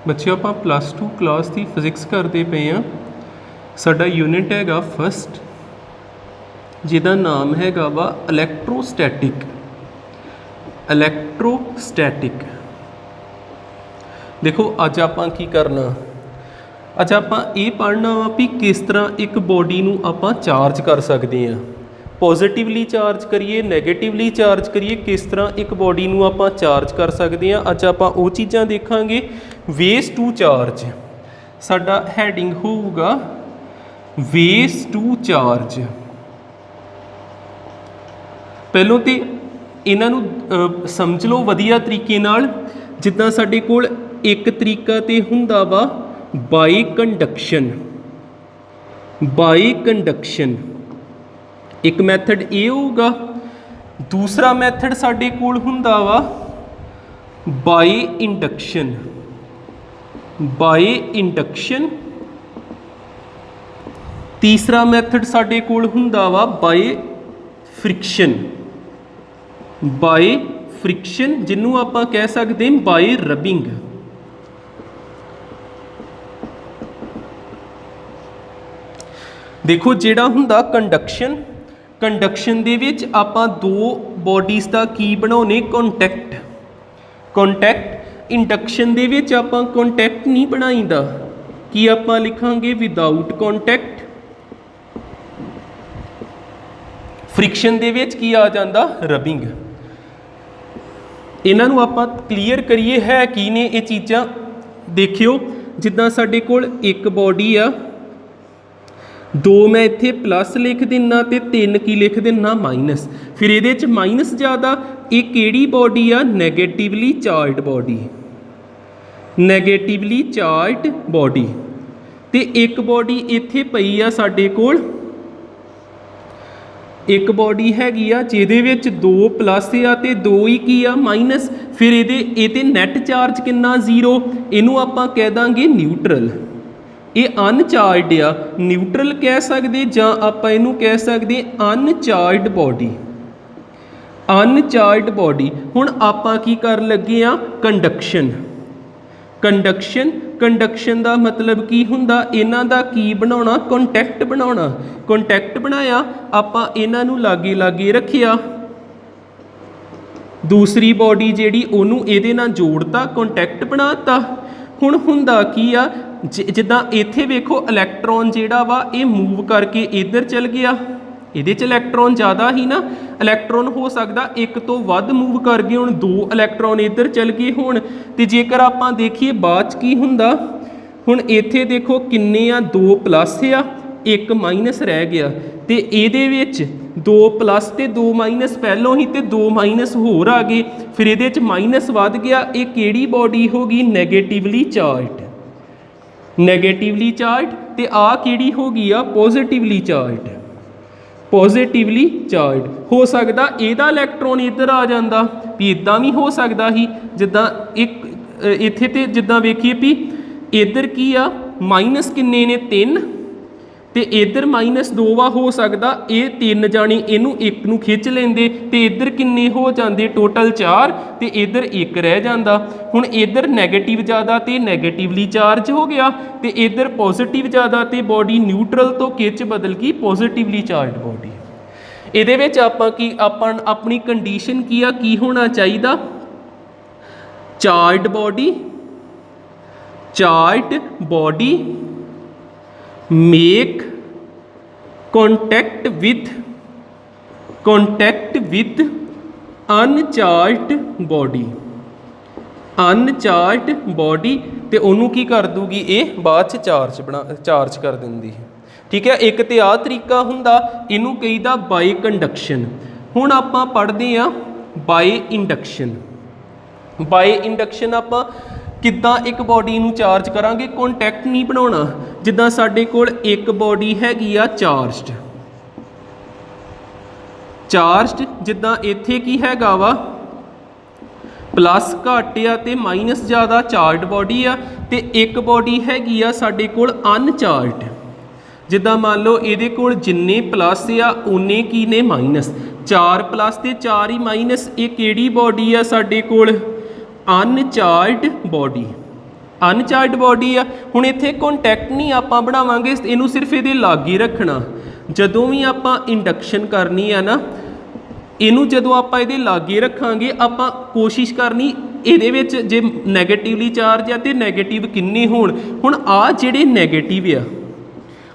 बच्चों आप +2 क्लास की फिजिक्स करते पे हैं। साडा यूनिट हैगा फस्ट जिहदा नाम हैगा वा इलैक्ट्रोस्टैटिक। इलैक्ट्रोस्टैटिक देखो अज आपां की करना, अज आपां ये पढ़ना वा भी किस तरह एक बॉडी नूं आपां चार्ज कर सकते हैं। पॉजिटिवली चार्ज करिए, नैगेटिवली चार्ज करिए, किस तरह एक बॉडी नूं आपां चार्ज कर सकते हैं। अज आपां वो चीज़ां देखांगे। वेज टू चार्ज साडा हैडिंग होऊगा वेज टू चार्ज। पहलों तो इन्हां नूं समझ लो वधिया तरीके नाल। जिद्दां साडे कोल एक तरीका तो हुंदा वा बाई कंडक्शन। बाई कंडक्शन एक मैथड ये होगा। दूसरा मैथड साडे कोल हुंदा वा बाई इंडक्शन। बाई इंडक्शन तीसरा मैथड साडे कोल हुंदा वा बाई फ्रिक्शन। बाई फ्रिक्शन जिन्हों आपां कह सकते हैं बाई रबिंग। देखो जिहड़ा हुंदा कंडक्शन, कंडक्शन दे विच आपां दो बॉडीज़ का की बनाउने कॉन्टैक्ट। कॉन्टैक्ट इंडक्शन दे विच आपां कॉन्टैक्ट नहीं बनाईदा, कि आपां लिखांगे विदाउट कॉन्टैक्ट। फ्रिक्शन दे विच की आ जांदा रबिंग। इन्हां नूं आपां क्लीयर करिए है की ने ये चीज़ां। देखियो जिद्दां साडे कोल एक बॉडी आ, दो मैं इत्थे प्लस लिख दिना तो तीन की लिख दिना माइनस। फिर ये माइनस ज़्यादा, ये किहड़ी बॉडी आ? Negatively charge body. Negatively charge body. तो एक बॉडी इत्थे पई आ साडे कोल, एक बॉडी हैगी आ जिहदे विच दो प्लस आ ते दो ही की आ माइनस। फिर ये नैट चार्ज कितना? 0। इनू आपां कह दांगे न्यूट्रल। ये अनचार्ज आ, न्यूट्रल कह सकते जां आपां इनू कह सकते अनचार्ज बॉडी। Uncharged body. हुण आपां की कर लगे आ? कंडक्शन। कंडक्शन कंडक्शन का मतलब की हुंदा? इन्हां दा की बनाउणा? कॉन्टैक्ट बनाउणा। कॉन्टैक्ट बनाया, आपां इन्हां नूं लागे लागे रखिया। दूसरी बॉडी जिहड़ी उहनूं इहदे नाल जोड़ता, कॉन्टैक्ट बनाता। हुण हुंदा की आ? जिद्दां इत्थे वेखो इलैक्ट्रॉन जिहड़ा वा ये मूव करके इधर चल गया। इहदे च इलैक्ट्रॉन ज़्यादा ही ना, इलैक्ट्रॉन हो सकता एक तो वध मूव कर गए। हुण दो इलैक्ट्रॉन इधर चल गए होण। ते जेकर आपां देखिए बाद की हुंदा, हुण इत्थे देखो किन्ने आ? दो प्लस आ, एक माइनस रह गया। ते इहदे विच दो प्लस ते दो माइनस पहलों ही, ते दो माइनस होर आ गए। फिर इहदे च माइनस वध गया। ये किहड़ी बॉडी होगी? Negatively charge. Negatively charge. ते आ किहड़ी हो गई आ? Positively charge. Positively charge. हो सकता इहदा इलैक्ट्रॉन इधर आ जाता, भी इदां भी हो सकता ही। जिद्दां एक इत्थे ते जिद्दां वेखिए भी इधर की आ माइनस किन्ने ने? 3 ते इधर माइनस 2 वा। हो सकता ये 3 जाने इनू एक नू खिंच लेंदे ते इधर किन्ने हो जाते? टोटल 4 ते इधर एक रह जाता। हुण इधर नैगेटिव ज़्यादा ते नैगेटिवली चार्ज हो गया, ते इधर पॉजिटिव ज़्यादा ते बॉडी न्यूट्रल तो किच बदल गई पॉजिटिवली चार्ज बॉडी। इहदे विच आपां की अपनी कंडीशन की आ? की होना चाहिए? Charge body. Charge body make contact with uncharged body. Uncharged body ते उन्होंने की कर दूगी? ये बाद चार्ज कर देंदी। ठीक है। एक तो आ तरीका हुंदा, इनू कहीदा बाई कंडक्शन। हुण आपां पढ़दे आ बाई इंडक्शन। बाई इंडक्शन आपां किद्दां एक बॉडी नूं चार्ज करांगे? कॉन्टैक्ट नहीं बनाउणा। जिद्दां साडे कोल एक बॉडी हैगी आ चार्जड। चार्जड जिद्दां इत्थे की हैगा वा? प्लस घट आ ते माइनस ज़्यादा चार्ज बॉडी आ। ते एक बॉडी हैगी आ साडे कोल अनचार्जड। जिद्दां मान लो इहदे कोल जिन्ने प्लस आ उन्ने की ने माइनस। 4 प्लस ते 4 ही माइनस। ये किहड़ी बॉडी आ साडे कोल? Uncharged body. ਅਨਚਾਰਜਡ ਬੋਡੀ ਆ। ਹੁਣ ਇੱਥੇ ਕੰਟੈਕਟ ਨਹੀਂ ਆਪਾਂ ਬਣਾਵਾਂਗੇ, ਇਹਨੂੰ ਸਿਰਫ ਇਹਦੇ ਲਾਗੇ ਰੱਖਣਾ। ਜਦੋਂ ਵੀ ਆਪਾਂ ਇੰਡਕਸ਼ਨ ਕਰਨੀ ਆ ਨਾ, ਇਹਨੂੰ ਜਦੋਂ ਆਪਾਂ ਇਹਦੇ ਲਾਗੇ ਰੱਖਾਂਗੇ, ਆਪਾਂ ਕੋਸ਼ਿਸ਼ ਕਰਨੀ ਇਹਦੇ ਵਿੱਚ ਜੇ ਨੈਗੇਟਿਵਲੀ ਚਾਰਜ ਆ ਤੇ ਨੈਗੇਟਿਵ ਕਿੰਨੇ ਹੋਣ। ਹੁਣ ਆ ਜਿਹੜੇ ਨੈਗੇਟਿਵ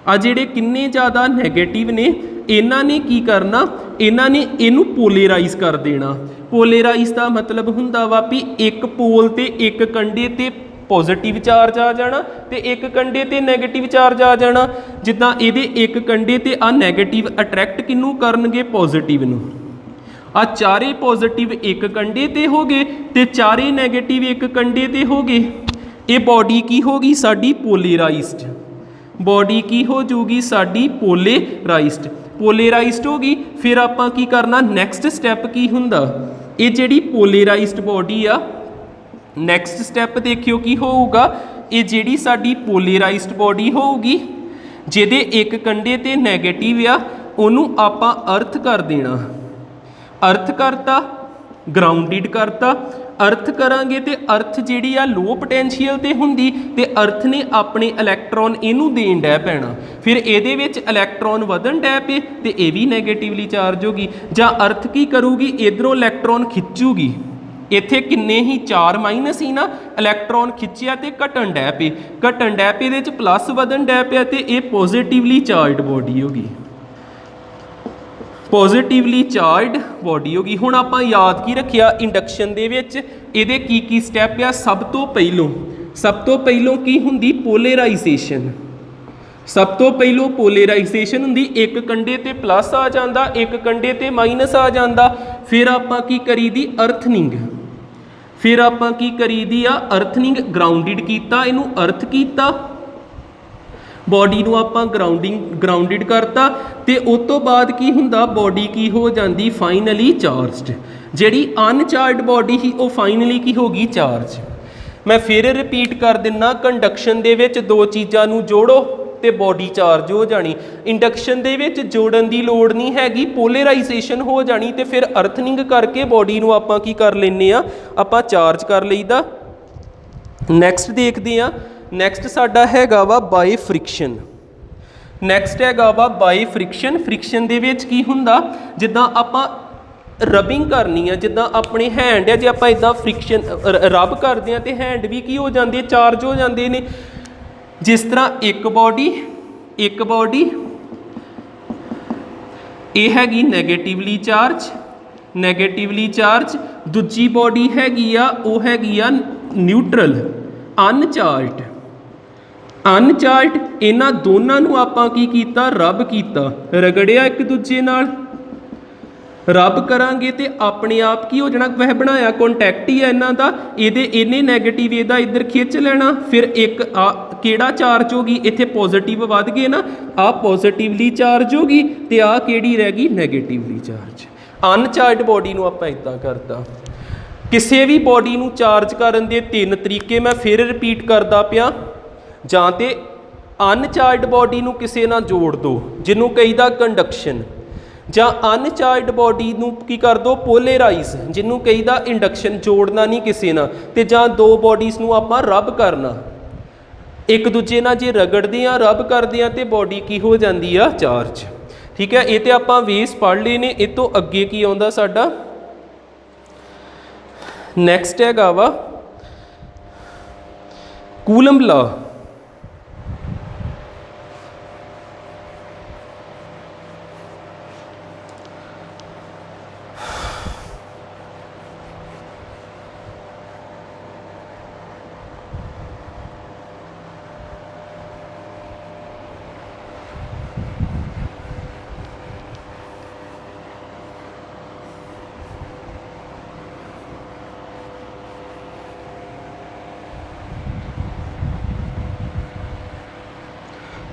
ਆ ਜਿਹੜੇ ਕਿੰਨੇ ਜ਼ਿਆਦਾ ਨੈਗੇਟਿਵ ਨੇ, ਇਹਨਾਂ ਨੇ ਕੀ ਕਰਨਾ, ਇਹਨਾਂ ਨੇ ਇਹਨੂੰ ਪੋਲੇਰਾਈਜ਼ ਕਰ ਦੇਣਾ। ਪੋਲੇਰਾਈਜ਼ ਦਾ ਮਤਲਬ ਹੁੰਦਾ ਵਾ ਵੀ ਇੱਕ ਪੋਲ ਤੇ ਇੱਕ ਕੰਢੇ ਤੇ ਪੋਜ਼ਿਟਿਵ ਚਾਰਜ ਆ ਜਾਣਾ ਤੇ ਇੱਕ ਕੰਢੇ ਤੇ ਨੈਗੇਟਿਵ ਚਾਰਜ ਆ ਜਾਣਾ। ਜਿੱਦਾਂ ਇਹਦੇ ਇੱਕ ਕੰਢੇ ਤੇ ਆ ਨੈਗੇਟਿਵ ਅਟਰੈਕਟ ਕਿਹਨੂੰ ਕਰਨਗੇ, ਪੋਜ਼ਿਟਿਵ ਨੂੰ। ਆ ਚਾਰੇ ਪੋਜ਼ਿਟਿਵ ਇੱਕ ਕੰਢੇ ਤੇ ਹੋ ਗਏ ਤੇ ਚਾਰੇ ਨੈਗੇਟਿਵ ਇੱਕ ਕੰਢੇ ਤੇ ਹੋ ਗਏ। ਇਹ ਬੋਡੀ ਕੀ ਹੋ ਗਈ ਸਾਡੀ, ਪੋਲੇਰਾਈਜ਼ਡ। ਬੋਡੀ ਕੀ ਹੋ ਜੂਗੀ ਸਾਡੀ, ਪੋਲੇਰਾਈਜ਼ਡ। ਪੋਲੇਰਾਈਜ਼ਡ ਹੋ ਗਈ। ਫਿਰ ਆਪਾਂ ਕੀ ਕਰਨਾ, ਨੈਕਸਟ ਸਟੈਪ ਕੀ ਹੁੰਦਾ, ਇਹ ਜਿਹੜੀ ਪੋਲੇਰਾਈਜ਼ਡ ਬੋਡੀ ਆ, ਨੈਕਸਟ ਸਟੈਪ ਦੇਖਿਓ ਕੀ ਹੋਊਗਾ। ਇਹ ਜਿਹੜੀ ਸਾਡੀ ਪੋਲੇਰਾਈਜ਼ਡ ਬੋਡੀ ਹੋਊਗੀ, ਜਿਹਦੇ ਇੱਕ ਕੰਢੇ ਤੇ ਨੈਗੇਟਿਵ ਆ, ਉਹਨੂੰ ਆਪਾਂ ਅਰਥ ਕਰ ਦੇਣਾ। ਅਰਥ ਕਰਤਾ, ਗਰਾਊਂਡਿਡ ਕਰਤਾ। ਅਰਥ ਕਰਾਂਗੇ ਤੇ ਅਰਥ ਜਿਹੜੀ ਆ ਲੋ ਪੋਟੈਂਸ਼ੀਅਲ ਤੇ ਹੁੰਦੀ ਤੇ ਅਰਥ ਨੇ ਆਪਣੇ ਇਲੈਕਟ੍ਰੋਨ ਇਹਨੂੰ ਦੇਣ ਡੈ ਪੈਣਾ। ਫਿਰ ਇਹਦੇ ਵਿੱਚ ਇਲੈਕਟ੍ਰੋਨ ਵਧਣ ਡੈ ਪਏ ਤੇ ਇਹ ਵੀ ਨੈਗੇਟਿਵਲੀ ਚਾਰਜ ਹੋਗੀ। ਜਾਂ ਅਰਥ ਕੀ ਕਰੂਗੀ, ਇਧਰੋਂ ਇਲੈਕਟ੍ਰੋਨ ਖਿੱਚੂਗੀ। ਇੱਥੇ ਕਿੰਨੇ ਹੀ 4 ਮਾਈਨਸ ਹੀ ਨਾ, ਇਲੈਕਟ੍ਰੋਨ ਖਿੱਚਿਆ ਤੇ ਘਟਣ ਡੈ ਪਏ। ਘਟਣ ਡੈ ਪਏ ਦੇ ਵਿੱਚ ਪਲੱਸ ਵਧਣ ਡੈ ਪਿਆ ਤੇ ਇਹ ਪੋਜ਼ਿਟਿਵਲੀ ਚਾਰਜਡ ਬੋਡੀ ਹੋ ਗਈ। ਪੋਜ਼ਿਟਿਵਲੀ ਚਾਰਜਡ ਬੋਡੀ ਹੋ ਗਈ। ਹੁਣ ਆਪਾਂ ਯਾਦ ਕੀ ਰੱਖਿਆ, ਇੰਡਕਸ਼ਨ ਦੇ ਵਿੱਚ ਇਹਦੇ ਕੀ ਸਟੈਪ ਆ। ਸਭ ਤੋਂ ਪਹਿਲੋਂ ਕੀ ਹੁੰਦੀ, ਪੋਲੇਰਾਈਜ਼ੇਸ਼ਨ। ਸਭ ਤੋਂ ਪਹਿਲੋਂ ਪੋਲੇਰਾਈਜ਼ੇਸ਼ਨ ਹੁੰਦੀ, ਇੱਕ ਕੰਢੇ ਤੇ ਪਲੱਸ ਆ ਜਾਂਦਾ, ਇੱਕ ਕੰਢੇ ਤੇ ਮਾਈਨਸ ਆ ਜਾਂਦਾ। ਫਿਰ ਆਪਾਂ ਕੀ ਕਰੀਦੀ, ਅਰਥਨਿੰਗ। ਫਿਰ ਆਪਾਂ ਕੀ ਕਰੀਦੀ ਆ, ਅਰਥਨਿੰਗ। ਗਰਾਊਂਡਿਡ ਕੀਤਾ, ਇਹਨੂੰ ਅਰਥ ਕੀਤਾ, ਬੋਡੀ ਨੂੰ ਆਪਾਂ ਗਰਾਊਂਡਿਡ ਕਰਤਾ ਤੇ ਉਸ ਤੋਂ ਬਾਅਦ ਕੀ ਹੁੰਦਾ, ਬੋਡੀ ਕੀ ਹੋ ਜਾਂਦੀ, ਫਾਈਨਲੀ ਚਾਰਜਡ। ਜਿਹੜੀ ਅਨਚਾਰਜਡ ਬੋਡੀ ਸੀ ਉਹ ਫਾਈਨਲੀ ਕੀ ਹੋ ਗਈ, ਚਾਰਜ। ਮੈਂ ਫਿਰ ਰਿਪੀਟ ਕਰ ਦਿੰਦਾ, ਕੰਡਕਸ਼ਨ ਦੇ ਵਿੱਚ ਦੋ ਚੀਜ਼ਾਂ ਨੂੰ ਜੋੜੋ ਤੇ ਬੋਡੀ ਚਾਰਜ ਹੋ ਜਾਣੀ। ਇੰਡਕਸ਼ਨ ਦੇ ਵਿੱਚ ਜੋੜਨ ਦੀ ਲੋੜ ਨਹੀਂ ਹੈਗੀ, ਪੋਲੇਰਾਈਜ਼ੇਸ਼ਨ ਹੋ ਜਾਣੀ ਤੇ ਫਿਰ ਅਰਥਨਿੰਗ ਕਰਕੇ ਬੋਡੀ ਨੂੰ ਆਪਾਂ ਕੀ ਕਰ ਲੈਂਦੇ ਆ, ਆਪਾਂ ਚਾਰਜ ਕਰ ਲਈਦਾ। ਨੈਕਸਟ ਦੇਖਦੇ ਆ। ਨੈਕਸਟ ਸਾਡਾ ਹੈਗਾ ਵਾ ਬਾਈ ਫ੍ਰਿਕਸ਼ਨ। ਨੈਕਸਟ ਹੈਗਾ ਵਾ ਬਾਈ ਫ੍ਰਿਕਸ਼ਨ। ਫ੍ਰਿਕਸ਼ਨ ਦੇ ਵਿੱਚ ਕੀ ਹੁੰਦਾ, ਜਿੱਦਾਂ ਆਪਾਂ ਰਬਿੰਗ ਕਰਨੀ ਆ, ਜਿੱਦਾਂ ਆਪਣੇ ਹੈਂਡ ਆ, ਜੇ ਆਪਾਂ ਇਦਾਂ ਫ੍ਰਿਕਸ਼ਨ ਰਬ ਕਰਦੇ ਆ ਤੇ ਹੈਂਡ ਵੀ ਕੀ ਹੋ ਜਾਂਦੇ, ਚਾਰਜ ਹੋ ਜਾਂਦੇ ਨੇ। ਜਿਸ ਤਰ੍ਹਾਂ ਇੱਕ ਬੋਡੀ ਇਹ ਹੈਗੀ ਨੈਗੇਟਿਵਲੀ ਚਾਰਜ, ਦੂਜੀ ਬੋਡੀ ਹੈਗੀ ਆ, ਉਹ ਹੈਗੀ ਆ ਨਿਊਟਰਲ, ਅਨਚਾਰਜਡ। ਇਹਨਾਂ ਦੋਨਾਂ ਨੂੰ ਆਪਾਂ ਕੀ ਕੀਤਾ, ਰਬ ਕੀਤਾ, ਰਗੜਿਆ ਇੱਕ ਦੂਜੇ ਨਾਲ। ਰਬ ਕਰਾਂਗੇ ਤੇ ਆਪਣੇ ਆਪ ਕੀ ਹੋ ਜਾਣਾ, ਵह ਬਣਾਇਆ ਕੰਟੈਕਟ ਹੀ ਆ ਇਹਨਾਂ ਦਾ। ਇਹਨੇ ਨੈਗੇਟਿਵ ਇਹਦਾ ਇੱਧਰ ਖਿੱਚ ਲੈਣਾ। ਫਿਰ ਇੱਕ ਆ ਕਿਹੜਾ ਚਾਰਜ ਹੋ ਗਈ, ਇੱਥੇ ਪੋਜ਼ਿਟਿਵ ਵੱਧ ਗਏ ਨਾ, ਆ ਪੋਜ਼ਿਟਿਵਲੀ ਚਾਰਜ ਹੋ ਗਈ ਤੇ ਆ ਕਿਹੜੀ ਰਹਿ ਗਈ, ਨੈਗੇਟਿਵਲੀ ਚਾਰਜ। ਅਨਚਾਰਜਡ ਬੋਡੀ ਨੂੰ ਆਪਾਂ ਇੱਦਾਂ ਕਰਤਾ। ਕਿਸੇ ਵੀ ਬੋਡੀ ਨੂੰ ਚਾਰਜ ਕਰਨ ਦੇ 3 ਤਰੀਕੇ ਮੈਂ ਫਿਰ ਰਿਪੀਟ ਕਰਦਾ ਪਿਆ। ਜਾਂ ਤੇ ਅਨਚਾਰਜਡ ਬੋਡੀ ਨੂੰ ਕਿਸੇ ਨਾਲ ਜੋੜ ਦਿਓ, ਜਿਹਨੂੰ ਕਹੀਦਾ ਕੰਡਕਸ਼ਨ। ਜਾਂ ਅਨਚਾਰਜਡ ਬੋਡੀ ਨੂੰ ਕੀ ਕਰ ਦਿਓ, ਪੋਲੇਰਾਈਜ਼, ਜਿਹਨੂੰ ਕਹੀਦਾ ਇੰਡਕਸ਼ਨ। ਜੋੜਨਾ ਨਹੀਂ ਕਿਸੇ ਨਾਲ। ਤੇ ਜਾਂ ਦੋ ਬੋਡੀਜ਼ ਨੂੰ ਆਪਾਂ ਰਬ ਕਰਨਾ, ਇੱਕ ਦੂਜੇ ਨਾਲ ਜੇ ਰਗੜਦੇ ਆ, ਰਬ ਕਰਦੇ ਆ ਤੇ ਬੋਡੀ ਕੀ ਹੋ ਜਾਂਦੀ ਆ, ਚਾਰਜ। ਠੀਕ ਹੈ, ਇਹ ਤੇ ਆਪਾਂ ਵੇਸ ਪੜ੍ਹ ਲਏ ਨੇ। ਇਹ ਤੋਂ ਅੱਗੇ ਕੀ ਆਉਂਦਾ ਸਾਡਾ, ਨੈਕਸਟ ਹੈਗਾ ਵਾ ਕੂਲੰਬ ਲਾ।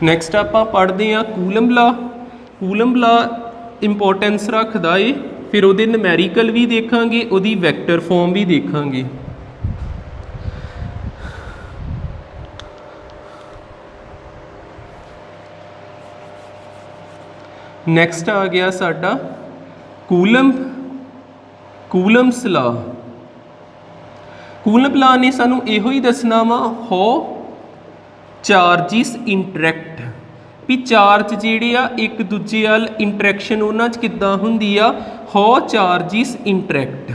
ਨੈਕਸਟ ਆਪਾਂ ਪੜ੍ਹਦੇ ਹਾਂ ਕੂਲੰਬ ਲਾ। ਕੂਲੰਬ ਲਾ ਇੰਪੋਰਟੈਂਸ ਰੱਖਦਾ ਏ। ਫਿਰ ਉਹਦੇ ਨੁਮੈਰੀਕਲ ਵੀ ਦੇਖਾਂਗੇ, ਉਹਦੀ ਵੈਕਟਰ ਫਾਰਮ ਵੀ ਦੇਖਾਂਗੇ। ਨੈਕਸਟ ਆ ਗਿਆ ਸਾਡਾ ਕੂਲੰਬਸ ਲਾ। ਕੂਲੰਬ ਲਾ ਨੇ ਸਾਨੂੰ ਇਹੋ ਹੀ ਦੱਸਣਾ ਵਾ ਹਾਊ ਚਾਰਜਿਸ ਇੰਟਰੈਕਟ, ਵੀ ਚਾਰਜ ਜਿਹੜੇ ਆ ਇੱਕ ਦੂਜੇ ਵੱਲ ਇੰਟਰੈਕਸ਼ਨ ਉਹਨਾਂ 'ਚ ਕਿੱਦਾਂ ਹੁੰਦੀ ਆ, ਹਾਊ ਚਾਰਜਿਸ ਇੰਟਰੈਕਟ।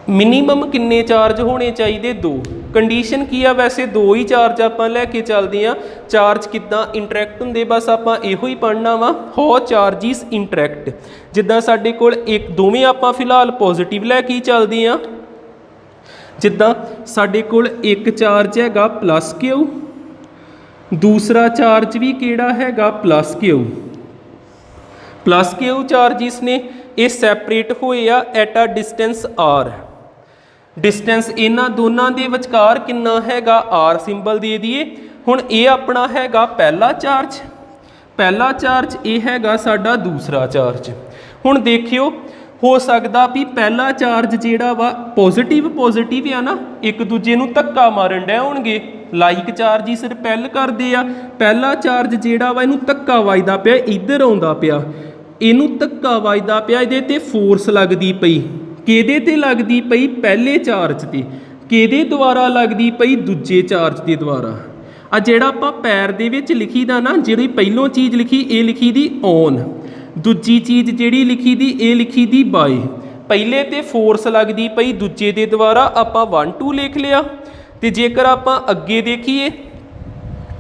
ਮਿਨੀਮਮ ਕਿੰਨੇ ਚਾਰਜ ਹੋਣੇ ਚਾਹੀਦੇ, 2। ਕੰਡੀਸ਼ਨ ਕੀ ਆ, ਵੈਸੇ 2 ਹੀ ਚਾਰਜ ਆਪਾਂ ਲੈ ਕੇ ਚੱਲਦੇ ਆ। ਚਾਰਜ ਕਿੱਦਾਂ ਇੰਟਰੈਕਟ ਹੁੰਦੇ ਬਸ ਆਪਾਂ ਇਹੋ ਹੀ ਪੜ੍ਹਨਾ ਵਾ, ਹਾਊ ਚਾਰਜਿਸ ਇੰਟਰੈਕਟ। ਜਿੱਦਾਂ ਸਾਡੇ ਕੋਲ ਇੱਕ ਦੋਵੇਂ ਆਪਾਂ ਫਿਲਹਾਲ ਪੋਜ਼ਿਟਿਵ ਲੈ ਕੇ ਚੱਲਦੇ ਆ। ਜਿੱਦਾਂ ਸਾਡੇ ਕੋਲ ਇੱਕ ਚਾਰਜ ਹੈਗਾ ਪਲੱਸ ਕਿਊ, ਦੂਸਰਾ ਚਾਰਜ ਵੀ ਕਿਹੜਾ ਹੈਗਾ plus q. Plus q charges ਨੇ ਇਹ ਸੈਪਰੇਟ ਹੋਏ ਆ at a distance r. Distance ਇਹਨਾਂ ਦੋਨਾਂ ਦੇ ਵਿਚਕਾਰ ਕਿੰਨਾ ਹੈਗਾ, ਆਰ ਸਿੰਬਲ ਦੇ ਦਈਏ। ਹੁਣ ਇਹ ਆਪਣਾ ਹੈਗਾ ਪਹਿਲਾ ਚਾਰਜ, ਪਹਿਲਾ ਚਾਰਜ, ਇਹ ਹੈਗਾ ਸਾਡਾ ਦੂਸਰਾ ਚਾਰਜ। ਹੁਣ ਦੇਖਿਓ ਹੋ ਸਕਦਾ ਵੀ ਪਹਿਲਾ ਚਾਰਜ ਜਿਹੜਾ ਵਾ ਪੋਜ਼ਿਟਿਵ ਪੋਜ਼ਿਟਿਵ ਆ ਨਾ, ਇੱਕ ਦੂਜੇ ਨੂੰ ਧੱਕਾ ਮਾਰਨ ਡੈ ਹੋਣਗੇ, ਲਾਈਕ ਚਾਰਜਿਸ ਰਿਪੈਲ ਕਰਦੇ ਆ। ਪਹਿਲਾ ਚਾਰਜ ਜਿਹੜਾ ਵਾ ਇਹਨੂੰ ਧੱਕਾ ਵੱਜਦਾ ਪਿਆ, ਇੱਧਰ ਆਉਂਦਾ ਪਿਆ, ਇਹਨੂੰ ਧੱਕਾ ਵੱਜਦਾ ਪਿਆ, ਇਹਦੇ ਤੇ ਫੋਰਸ ਲੱਗਦੀ ਪਈ। ਕਿਹਦੇ ਤੇ ਲੱਗਦੀ ਪਈ, ਪਹਿਲੇ ਚਾਰਜ ਤੇ। ਕਿਹਦੇ ਦੁਆਰਾ ਲੱਗਦੀ ਪਈ, ਦੂਜੇ ਚਾਰਜ ਦੇ ਦੁਆਰਾ। ਆ ਜਿਹੜਾ ਆਪਾਂ ਪੈਰ ਦੇ ਵਿੱਚ ਲਿਖੀ ਦਾ ਨਾ, ਜਿਹੜੀ ਪਹਿਲੋਂ ਚੀਜ਼ ਲਿਖੀ ਇਹ ਲਿਖੀ ਦੀ ਔਨ, ਦੂਜੀ ਚੀਜ਼ ਜਿਹੜੀ ਲਿਖੀ ਦੀ ਇਹ ਲਿਖੀ ਦੀ ਬਾਏ। ਪਹਿਲੇ ਤੇ ਫੋਰਸ ਲੱਗਦੀ ਪਈ, ਦੂਜੇ ਦੇ ਦੁਆਰਾ ਆਪਾਂ 1 2 ਲਿਖ ਲਿਆ। ਤੇ ਜੇਕਰ ਆਪਾਂ ਅੱਗੇ ਦੇਖੀਏ,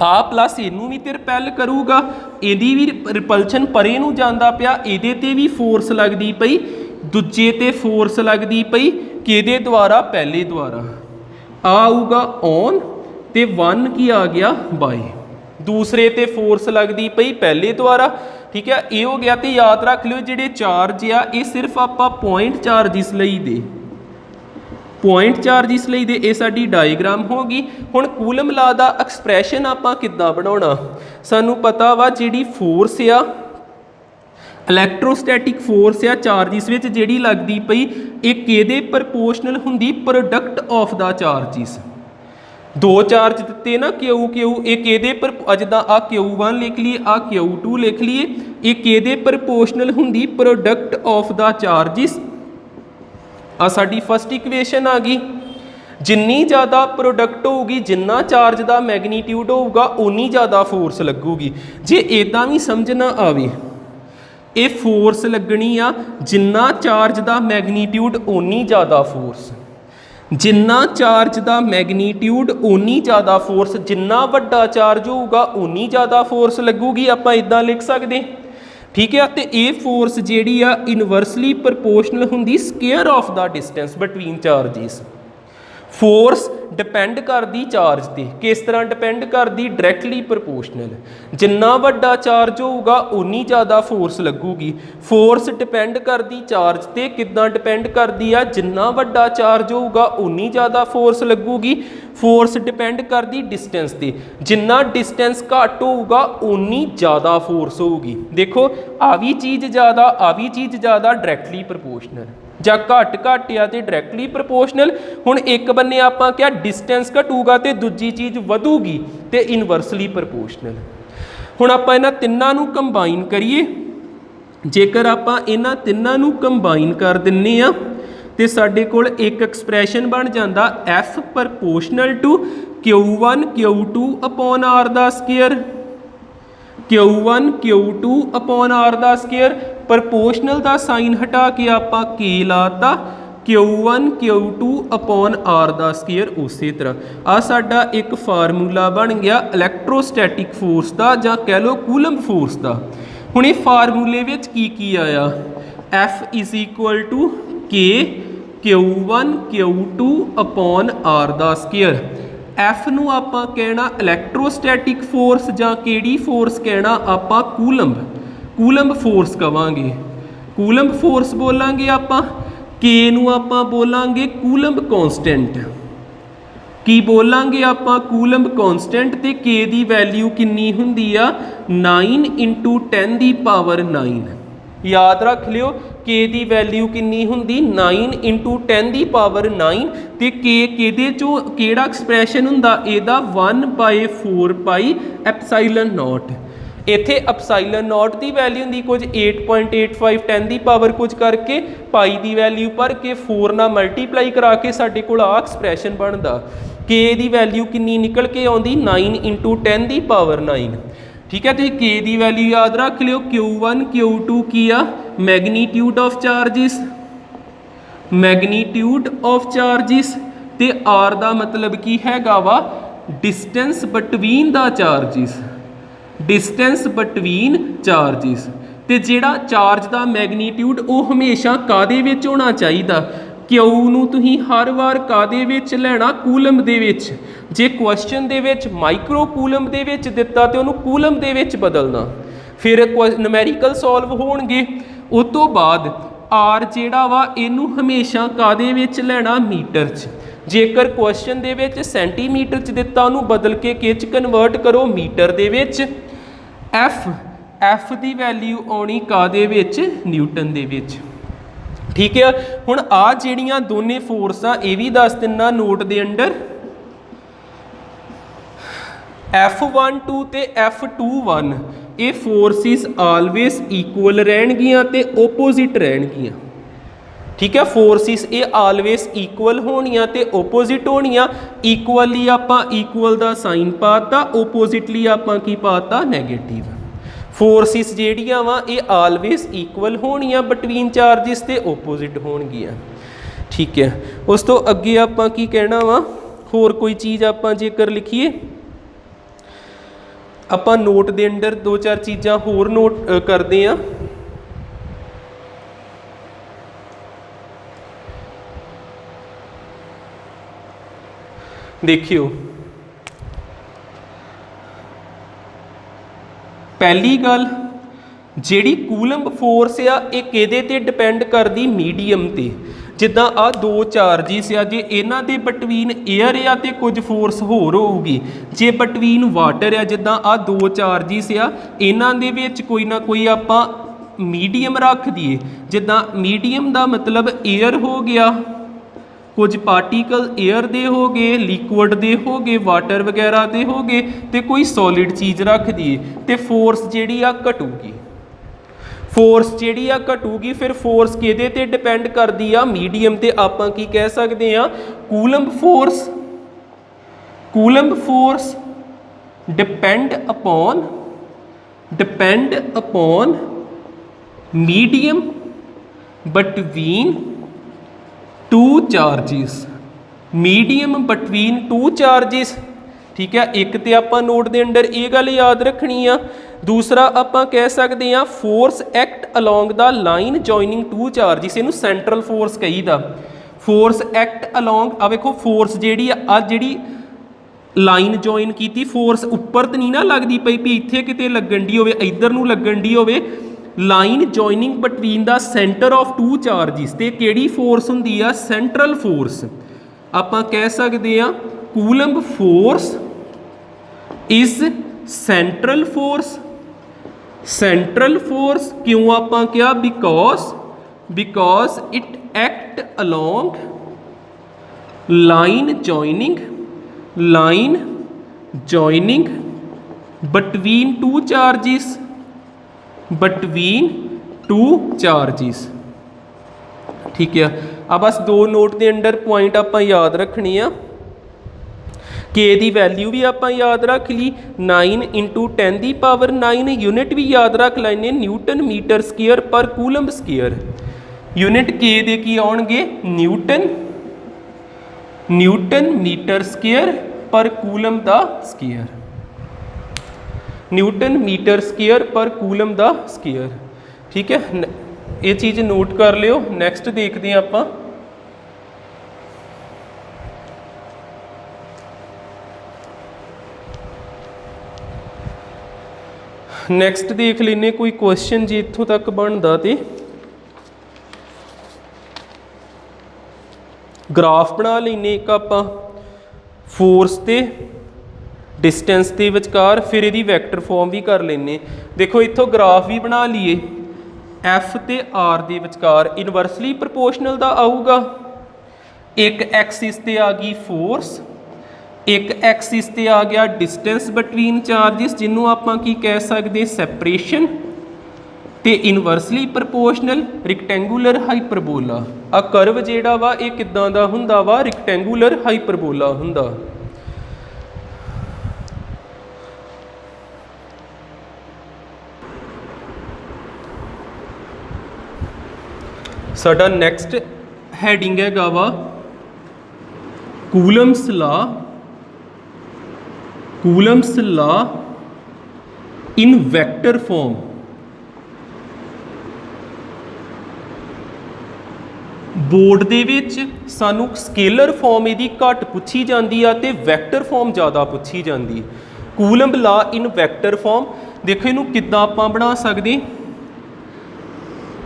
ਆ ਪਲੱਸ ਇਹਨੂੰ ਵੀ ਤੇ ਰਿਪੈਲ ਕਰੂਗਾ, ਇਹਦੀ ਵੀ ਰਿਪਲਸ਼ਨ ਪਰੇ ਨੂੰ ਜਾਂਦਾ ਪਿਆ, ਇਹਦੇ ਤੇ ਵੀ ਫੋਰਸ ਲੱਗਦੀ ਪਈ, ਦੂਜੇ ਤੇ ਫੋਰਸ ਲੱਗਦੀ ਪਈ, ਕਿਹਦੇ ਦੁਆਰਾ, ਪਹਿਲੇ ਦੁਆਰਾ। ਆਊਗਾ ਔਨ ਤੇ 1 ਕੀ ਆ ਗਿਆ ਬਾਏ, ਦੂਸਰੇ ਤੇ ਫੋਰਸ ਲੱਗਦੀ ਪਈ ਪਹਿਲੇ ਦੁਆਰਾ। ਠੀਕ ਹੈ, ਇਹ ਹੋ ਗਿਆ। ਤੇ ਯਾਦ ਰੱਖ ਲਿਓ ਜਿਹੜੇ ਚਾਰਜ ਆ ਇਹ ਸਿਰਫ ਆਪਾਂ ਪੁਆਇੰਟ ਚਾਰਜਿਸ ਲਈ ਦੇ, ਪੁਆਇੰਟ ਚਾਰਜਿਸ ਲਈ ਦੇ। ਇਹ ਸਾਡੀ ਡਾਇਗਰਾਮ ਹੋ ਗਈ। ਹੁਣ ਕੂਲੰਬ ਲਾ ਦਾ ਐਕਸਪ੍ਰੈਸ਼ਨ ਆਪਾਂ ਕਿੱਦਾਂ ਬਣਾਉਣਾ, ਸਾਨੂੰ ਪਤਾ ਵਾ ਜਿਹੜੀ ਫੋਰਸ ਆ, ਇਲੈਕਟ੍ਰੋਸਟੈਟਿਕ ਫੋਰਸ ਆ ਚਾਰਜਿਸ ਵਿੱਚ ਜਿਹੜੀ ਲੱਗਦੀ ਪਈ, ਇਹ ਕਿਹਦੇ ਪ੍ਰਪੋਰਸ਼ਨਲ ਹੁੰਦੀ, product of the charges. 2 charge ਦਿੱਤੇ ਨਾ ਕਿਊ ਕਿਊ, ਇਹ ਕਿਹਦੇ ਪਰ, ਜਿੱਦਾਂ ਆ Q1 ਲਿਖ ਲਈਏ, ਆ Q2 ਲਿਖ ਲਈਏ, ਇਹ ਕਿਹਦੇ ਪ੍ਰਪੋਰਸ਼ਨਲ ਹੁੰਦੀ, ਪ੍ਰੋਡਕਟ ਆਫ ਦਾ ਚਾਰਜਿਸ। ਆ ਸਾਡੀ ਫਸਟ ਇਕੁਏਸ਼ਨ ਆ ਗਈ। ਜਿੰਨੀ ਜ਼ਿਆਦਾ ਪ੍ਰੋਡਕਟ ਹੋਊਗੀ, ਜਿੰਨਾ ਚਾਰਜ ਦਾ ਮੈਗਨੀਟਿਊਡ ਹੋਊਗਾ, ਉਨੀ ਜ਼ਿਆਦਾ ਫੋਰਸ ਲੱਗੂਗੀ। ਜੇ ਇੱਦਾਂ ਵੀ ਸਮਝ ਨਾ ਆਵੇ, ਇਹ ਫੋਰਸ ਲੱਗਣੀ ਆ ਜਿੰਨਾ ਚਾਰਜ ਦਾ ਮੈਗਨੀਟਿਊਡ ਉਨੀ ਜ਼ਿਆਦਾ ਫੋਰਸ, ਜਿੰਨਾ ਚਾਰਜ ਦਾ ਮੈਗਨੀਟਿਊਡ ਉਨੀ ਜ਼ਿਆਦਾ ਫੋਰਸ, ਜਿੰਨਾ ਵੱਡਾ ਚਾਰਜ ਹੋਊਗਾ ਉਨੀ ਜ਼ਿਆਦਾ ਫੋਰਸ ਲੱਗੂਗੀ। ਆਪਾਂ ਇਦਾਂ ਲਿਖ ਸਕਦੇ, ਠੀਕ ਹੈ। ਤੇ ਇਹ ਫੋਰਸ ਜਿਹੜੀ ਆ ਇਨਵਰਸਲੀ ਪ੍ਰਪੋਰਸ਼ਨਲ ਹੁੰਦੀ square of the distance between charges. Force depend ਕਰਦੀ ਚਾਰਜ ਤੇ, ਕਿਸ ਤਰ੍ਹਾਂ ਡਿਪੈਂਡ ਕਰਦੀ, ਡਾਇਰੈਕਟਲੀ ਪ੍ਰਪੋਰਸ਼ਨਲ। ਜਿੰਨਾ ਵੱਡਾ ਚਾਰਜ ਹੋਊਗਾ ਉਨੀ ਜ਼ਿਆਦਾ ਫੋਰਸ ਲੱਗੂਗੀ। ਫੋਰਸ ਡਿਪੈਂਡ ਕਰਦੀ ਚਾਰਜ ਤੇ, ਕਿੱਦਾਂ ਡਿਪੈਂਡ ਕਰਦੀ ਆ, ਜਿੰਨਾ ਵੱਡਾ ਚਾਰਜ ਹੋਊਗਾ ਉਨੀ ਜ਼ਿਆਦਾ ਫੋਰਸ ਲੱਗੂਗੀ। ਫੋਰਸ ਡਿਪੈਂਡ ਕਰਦੀ ਡਿਸਟੈਂਸ ਤੇ, ਜਿੰਨਾ ਡਿਸਟੈਂਸ ਘੱਟ ਹੋਊਗਾ ਉਨੀ ਜ਼ਿਆਦਾ ਫੋਰਸ ਹੋਊਗੀ। ਦੇਖੋ ਆ ਵੀ ਚੀਜ਼ ਜ਼ਿਆਦਾ, ਆ ਵੀ ਚੀਜ਼ ਜ਼ਿਆਦਾ, ਡਾਇਰੈਕਟਲੀ ਪ੍ਰਪੋਰਸ਼ਨਲ। ਜਾਂ ਘੱਟ ਘੱਟ ਆ ਤੇ ਡਾਇਰੈਕਟਲੀ ਪ੍ਰਪੋਰਸ਼ਨਲ। ਹੁਣ ਇੱਕ ਬੰਨੇ ਆਪਾਂ ਕਿਹਾ ਡਿਸਟੈਂਸ ਘਟੂਗਾ ਤੇ ਦੂਜੀ ਚੀਜ਼ ਵਧੂਗੀ ਤੇ ਇਨਵਰਸਲੀ ਪ੍ਰਪੋਰਸ਼ਨਲ। ਹੁਣ ਆਪਾਂ ਇਹਨਾਂ ਤਿੰਨਾਂ ਨੂੰ ਕੰਬਾਈਨ ਕਰੀਏ। ਜੇਕਰ ਆਪਾਂ ਇਹਨਾਂ ਤਿੰਨਾਂ ਨੂੰ ਕੰਬਾਈਨ ਕਰ ਦਿੰਨੇ ਆ ਤੇ ਸਾਡੇ ਕੋਲ ਇੱਕ ਐਕਸਪ੍ਰੈਸ਼ਨ ਬਣ ਜਾਂਦਾ F proportional to Q1 Q2 upon R ਦਾ square, Q1 Q2 upon R ਦਾ ਸਕੁਅਰ। ਪ੍ਰਪੋਰਸ਼ਨਲ ਦਾ ਸਾਈਨ ਹਟਾ ਕੇ ਆਪਾਂ K ਲਾਤਾ, Q1 Q2 ਅਪੋਨ R ਦਾ ਸਕੁਅਰ। ਉਸੇ ਤਰ੍ਹਾਂ ਆ ਸਾਡਾ ਇੱਕ ਫਾਰਮੂਲਾ ਬਣ ਗਿਆ ਇਲੈਕਟ੍ਰੋਸਟੈਟਿਕ ਫੋਰਸ ਦਾ, ਜਾਂ ਕਹਿ ਲਓ ਕੂਲੰਬ ਫੋਰਸ ਦਾ। ਹੁਣ ਇਹ ਫਾਰਮੂਲੇ ਵਿੱਚ ਕੀ ਆਇਆ, F is equal to K Q1 Q2 upon R ਦਾ ਸਕੁਅਰ। F ਨੂੰ ਆਪਾਂ ਕਹਿਣਾ ਇਲੈਕਟ੍ਰੋਸਟੈਟਿਕ ਫੋਰਸ, ਜਾਂ ਕਿਹੜੀ ਫੋਰਸ ਕਹਿਣਾ ਆਪਾਂ, ਕੂਲੰਬ, ਕੂਲੰਬ ਫੋਰਸ ਕਵਾਂਗੇ। ਕੂਲੰਬ ਫੋਰਸ ਬੋਲਾਂਗੇ ਆਪਾਂ। K ਨੂੰ ਆਪਾਂ ਬੋਲਾਂਗੇ ਕੂਲੰਬ ਕੌਂਸਟੈਂਟ। ਕੀ ਬੋਲਾਂਗੇ ਆਪਾਂ, ਕੂਲੰਬ ਕੌਂਸਟੈਂਟ। ਤੇ K ਦੀ ਵੈਲਿਊ ਕਿੰਨੀ ਹੁੰਦੀ ਆ, 9 × 10 ਦੀ ਪਾਵਰ 9। ਯਾਦ ਰੱਖ ਲਿਓ K ਦੀ ਵੈਲਿਊ ਕਿੰਨੀ ਹੁੰਦੀ, 9 × 10 ਦੀ ਪਾਵਰ 9। ਤੇ K ਕਿਹਦੇ ਚੋਂ, ਕਿਹੜਾ ਐਕਸਪ੍ਰੈਸ਼ਨ ਹੁੰਦਾ ਇਹਦਾ, 1/4 ਪਾਈ ਐਪਸਾਈਲਨ ਨੋਟ। इत्थे एप्सिलॉन नॉट की वैल्यू होंगी कुछ 8.85 10 की पावर कुछ करके पाई की वैल्यू भर के 4 नाल मल्टीप्लाई करा के साडे कोल आ एक्सप्रैशन बनता के की वैल्यू कितनी निकल के आउंदी 9 × 10 की पावर 9। ठीक है, तो के की वैल्यू याद रख लियो Q1 Q2 की आ magnitude of charges, magnitude of charges ते आर दा मतलब की हैगा वा distance between the charges, distance between charges. ते जिहड़ा चार्ज दा मैगनीट्यूड वो हमेशा कादे विच होना चाहिदा, क्यू नूं तुसीं हर वार कादे विच लैना कूलम दे विच, जे क्वेश्चन दे विच माइक्रो कूलम दे विच दिता तो उहनूं कूलम दे विच बदलना, फिर न्यूमैरिकल सॉल्व होणगे। उस तो बाद आर जिहड़ा वा इहनूं हमेशा कादे विच लैना मीटर च, जेकर क्वेश्चन दे विच सेंटीमीटर च दिता उहनूं बदल के किस कन्वर्ट करो मीटर दे विच। एफ की वैल्यू आनी कादे विच न्यूटन दे विच। ठीक है, हुण आ जिहड़ियां दोने फोर्सां ये भी दस दिना नोट दे अंडर F12 ते F21 ये फोर्सिस आलवेज इक्वल रहणगियां ते ओपोजिट रहणगियां। ठीक है, फोर्सिस ये आलवेज इक्वल होनियां ते ओपोजिट होनियां। इक्वली आपां इक्वल दा साइन पाता, ओपोजिटली आपां की पाता नैगेटिव। फोर्सिस जिहड़ियां वा ये आलवेज इक्वल होनियां बिटवीन चार्जिस ते ओपोजिट होणगियां। ठीक है, उस तो अगे आपां की कहना वा, होर कोई चीज़ आपां जेकर लिखीए आपां नोट दे अंडर दो चार चीज़ां होर नोट करते हैं। देखियो, पहली गल जिहड़ी कूलम फोर्स आ ये किहदे ते डिपेंड करदी मीडियम ते। जिद्दां आ दो चार्जिस आ, जे इन्हां दे बिटवीन एयर आ ते कुछ फोर्स होर होऊगी, जे बिटवीन वाटर आ जिद्दां आ दो चार्जिस आ इन्हां दे विच कोई ना कोई आपां मीडियम रख दईए। जिद्दां मीडियम दा मतलब एयर हो गया, कुछ पार्टिकल एयर दे हो गए, लिक्विड दे हो गए, वाटर वगैरह दे हो गए, तो कोई सॉलिड चीज़ रख दईए तो फोर्स जिहड़ी आ घटूगी। फोर्स जिहड़ी आ घटूगी, फिर फोर्स किहदे ते डिपेंड करदी आ मीडियम ते। आपां की कह सकते हैं coulomb force, coulomb force depend upon medium between two charges, medium between two charges. ठीक है, एक तो आपां नोट दे अंडर ये गल याद रखनी आ। दूसरा आपां कह सकते हैं force act along the line joining two charges, इनू सेंट्रल फोर्स कहीदा। फोर्स एक्ट अलोंग, आ वेखो फोर्स जिहड़ी आ जिहड़ी लाइन जॉइन की, फोर्स उपर तो नहीं ना लगती पई भी इत्थे किते लगन दी होवे, इधर नूं लगन दी होवे। Line joining between the centre of two charges, ते किहड़ी फोर्स हुंदी आ सेंट्रल फोर्स। आपां कह सकते हैं coulomb force is central force. Central force क्यों आपां क्या, because it act along line joining between two charges, between two charges. ठीक है, अब बस दो नोट के अंडर पॉइंट आपां याद रखनी आ। के दी वैल्यू भी आपां याद रख ली 9 × 10 की पावर 9, यूनिट भी याद रख लैने Newton metre square per coulomb square. Unit के दे की आउणगे Newton metre square per coulomb दा square, Newton metre square per coulomb दा स्केयर। ठीक है, ये चीज़ नोट कर लियो। नैक्सट देखते हैं आपां नैक्सट देख लेने कोई क्वेश्चन जे इत्थों तक बनता तो ग्राफ बना लेने एक आपां फोर्स ते डिस्टेंस के विचकार, फिर यदि वैक्टर फॉर्म भी कर लेने। देखो इत्थों ग्राफ भी बना लीए, एफ ते आर के विचकार इनवर्सली प्रपोर्शनल दा आऊगा। एक एक्सिस ते आ गई फोर्स एक एक्सिस ते आ गया डिस्टेंस बिटवीन चार्जिस जिन्हों आप की कह सकते सैपरेशन, ते इनवर्सली प्रपोर्शनल रिकटेंगूलर हाइपरबोला। आ करव जिहड़ा वा ये किदां दा हुंदा वा, रिकटेंगूलर हाइपरबोला हुंदा। साडा नैक्सट हैडिंग है वा Coulomb's law. Coulomb's law in vector form. Board दे विच सानू स्केलर फॉर्म इहदी घट पुछी जाती है तो वैक्टर फॉर्म ज़्यादा पुछी जाती। Coulomb law in vector form देखो इनू किद्दां आपां बना सकते।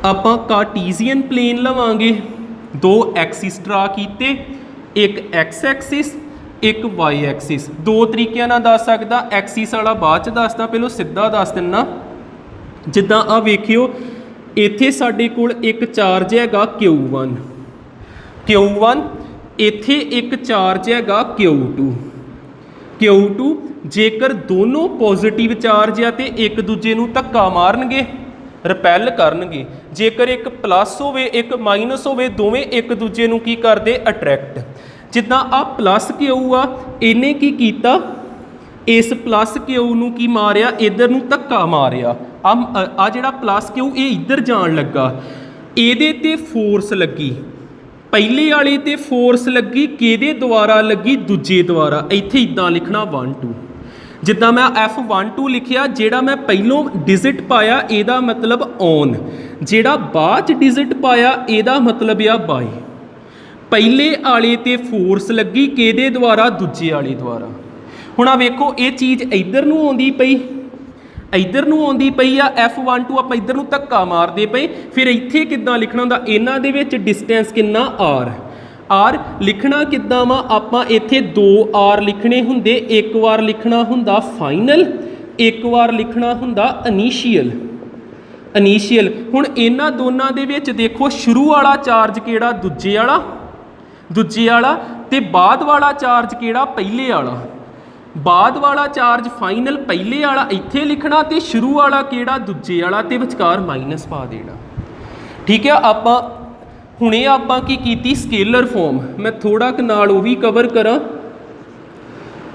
आपां कार्टीजियन प्लेन लवांगे, दो एक्सिस ड्रा कीते, एक एक्स एक्सिस एक वाई एक्सिस। दो तरीक़िਆਂ नाल दस सकदा, एक्सिस वाला बाद च दसदा, पहलों सीधा दस दिना। जिद्दां आ वेखियो इत्थे साडे कोल एक चार्ज हैगा Q1, Q1 इत्थे एक चार्ज हैगा Q2, Q2 जेकर दोनों पॉजिटिव चार्ज आ ते एक दूजे नूं धक्का मारनगे, रिपैल करनगे। जेकर एक प्लस होवे एक माइनस होवे, दोवें एक दूजे नूं की करदे अट्रैक्ट। जिद्दां आ प्लस Q आ, इन्हें की कीता, इस प्लस Q नूं की मारिया, इधर नूं धक्का मारिया। आ जिहड़ा प्लस Q ये इधर जान लगा, इहदे ते फोर्स लगी, पहले वाले ते फोर्स लगी, किहदे द्वारा लगी, दूजे द्वारा। इत्थे इदां लिखना 1 2। जिद्दां मैं F12 लिखिया, जिहड़ा मैं पहलों डिजिट पाया इहदा मतलब ऑन, जिहड़ा बाद डिजिट पाया इहदा मतलब आ बाय। पहले वाले ते फोर्स लगी, किहदे द्वारा, दूजे वाले द्वारा। हुण आ वेखो ये चीज़ इधर नूं आउंदी पई, इधर नूं आउंदी पई आ। F12 आपां इधर नूं धक्का मारदे पए। फिर इत्थे किद्दां लिखना हुंदा, इन्हां दे विच डिस्टेंस कितना R। R लिखना किद्दां वा, आपां इत्थे 2 R लिखने हुंदे। एक बार लिखना हुंदा फाइनल, एक बार लिखना हुंदा इनीशियल। इनीशियल हुण इन्हां दोनां दे विच देखो शुरू वाला चार्ज किहड़ा, दूजे वाला, दूजे वाला, ते बाद वाला चार्ज किहड़ा, पहले वाला। बाद वाला चार्ज फाइनल पहले वाला इत्थे लिखना, तो शुरू वाला किहड़ा, दूजे वाला, ते विचकार माइनस पा देना। ठीक है, आपां हुणे आपां की कीती स्केलर फॉर्म। मैं थोड़ा क नाल वो भी कवर करा।